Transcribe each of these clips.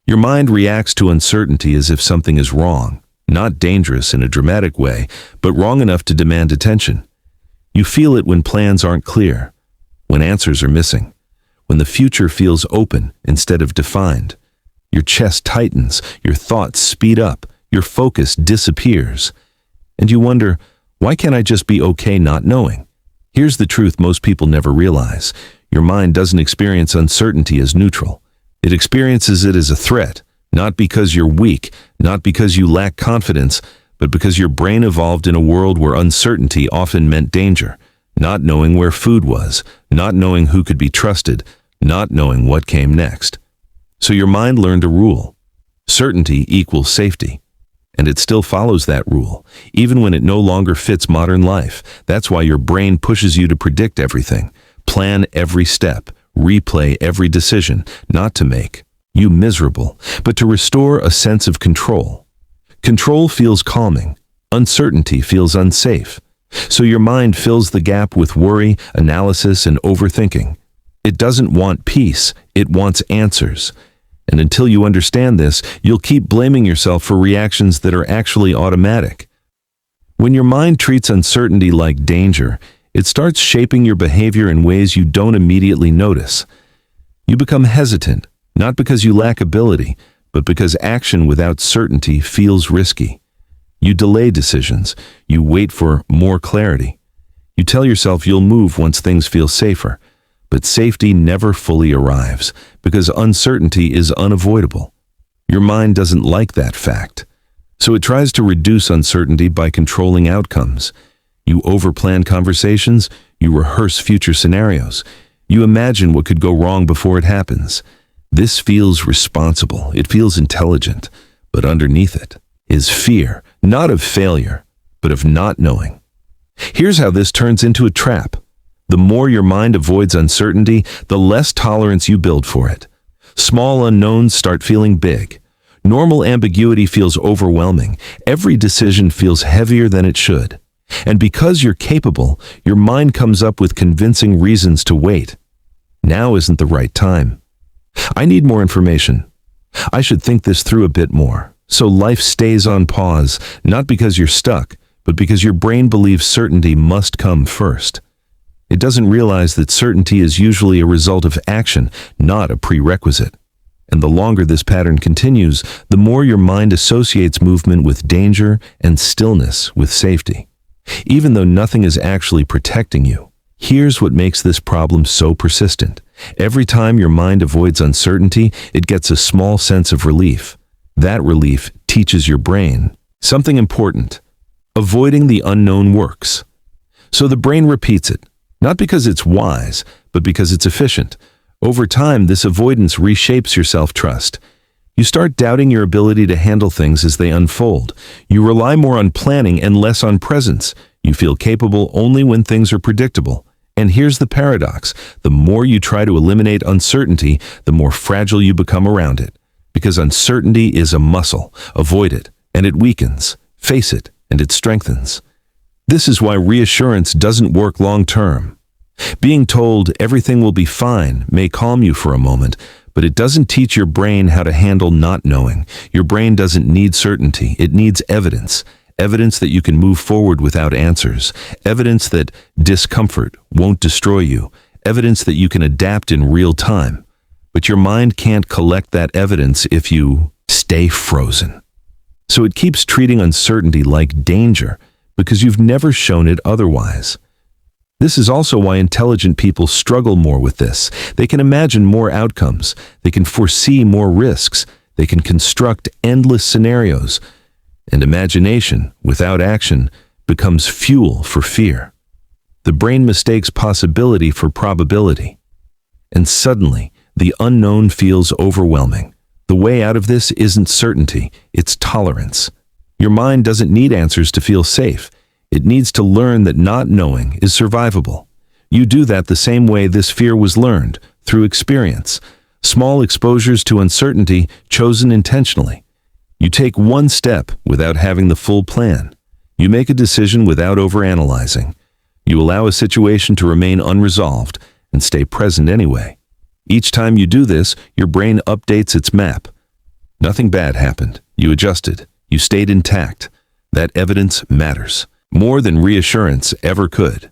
Your mind reacts to uncertainty as if something is wrong, not dangerous in a dramatic way, but wrong enough to demand attention. You feel it when plans aren't clear, when answers are missing, when the future feels open instead of defined. Your chest tightens, your thoughts speed up, your focus disappears. And you wonder, why can't I just be okay not knowing? Here's the truth most people never realize. Your mind doesn't experience uncertainty as neutral. It experiences it as a threat, not because you're weak, not because you lack confidence, but because your brain evolved in a world where uncertainty often meant danger, not knowing where food was, not knowing who could be trusted, not knowing what came next. So your mind learned a rule. Certainty equals safety. And it still follows that rule, even when it no longer fits modern life. That's why your brain pushes you to predict everything, plan every step, replay every decision, not to make you miserable, but to restore a sense of control. Control feels calming. Uncertainty feels unsafe. So your mind fills the gap with worry, analysis, and overthinking. It doesn't want peace, it wants answers. And until you understand this, you'll keep blaming yourself for reactions that are actually automatic. When your mind treats uncertainty like danger, it starts shaping your behavior in ways you don't immediately notice. You become hesitant, not because you lack ability, but because action without certainty feels risky. You delay decisions. You wait for more clarity. You tell yourself you'll move once things feel safer. But safety never fully arrives, because uncertainty is unavoidable. Your mind doesn't like that fact. So it tries to reduce uncertainty by controlling outcomes. You overplan conversations, you rehearse future scenarios, you imagine what could go wrong before it happens. This feels responsible, it feels intelligent, but underneath it is fear, not of failure, but of not knowing. Here's how this turns into a trap. The more your mind avoids uncertainty, the less tolerance you build for it. Small unknowns start feeling big. Normal ambiguity feels overwhelming. Every decision feels heavier than it should. And because you're capable, your mind comes up with convincing reasons to wait. Now isn't the right time. I need more information. I should think this through a bit more. So life stays on pause, not because you're stuck, but because your brain believes certainty must come first. It doesn't realize that certainty is usually a result of action, not a prerequisite. And the longer this pattern continues, the more your mind associates movement with danger and stillness with safety. Even though nothing is actually protecting you. Here's what makes this problem so persistent. Every time your mind avoids uncertainty, it gets a small sense of relief. That relief teaches your brain something important. Avoiding the unknown works. So the brain repeats it. Not because it's wise, but because it's efficient. Over time, this avoidance reshapes your self-trust. You start doubting your ability to handle things as they unfold. You rely more on planning and less on presence. You feel capable only when things are predictable. And here's the paradox. The more you try to eliminate uncertainty, the more fragile you become around it. Because uncertainty is a muscle. Avoid it, and it weakens. Face it, and it strengthens. This is why reassurance doesn't work long-term. Being told everything will be fine may calm you for a moment, but it doesn't teach your brain how to handle not knowing. Your brain doesn't need certainty. It needs evidence. Evidence that you can move forward without answers. Evidence that discomfort won't destroy you. Evidence that you can adapt in real time. But your mind can't collect that evidence if you stay frozen. So it keeps treating uncertainty like danger, because you've never shown it otherwise. This is also why intelligent people struggle more with this. They can imagine more outcomes. They can foresee more risks. They can construct endless scenarios. And imagination, without action, becomes fuel for fear. The brain mistakes possibility for probability. And suddenly, the unknown feels overwhelming. The way out of this isn't certainty, it's tolerance. Your mind doesn't need answers to feel safe. It needs to learn that not knowing is survivable. You do that the same way this fear was learned, through experience. Small exposures to uncertainty chosen intentionally. You take one step without having the full plan. You make a decision without overanalyzing. You allow a situation to remain unresolved and stay present anyway. Each time you do this, your brain updates its map. Nothing bad happened. You adjusted. You stayed intact. That evidence matters, more than reassurance ever could.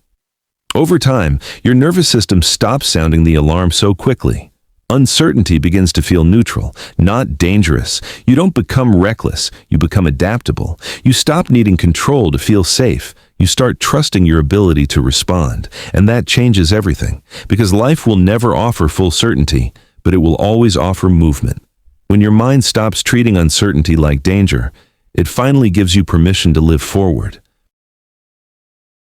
Over time, your nervous system stops sounding the alarm so quickly. Uncertainty begins to feel neutral, not dangerous. You don't become reckless, you become adaptable. You stop needing control to feel safe. You start trusting your ability to respond. And that changes everything, because life will never offer full certainty, but it will always offer movement. When your mind stops treating uncertainty like danger, it finally gives you permission to live forward.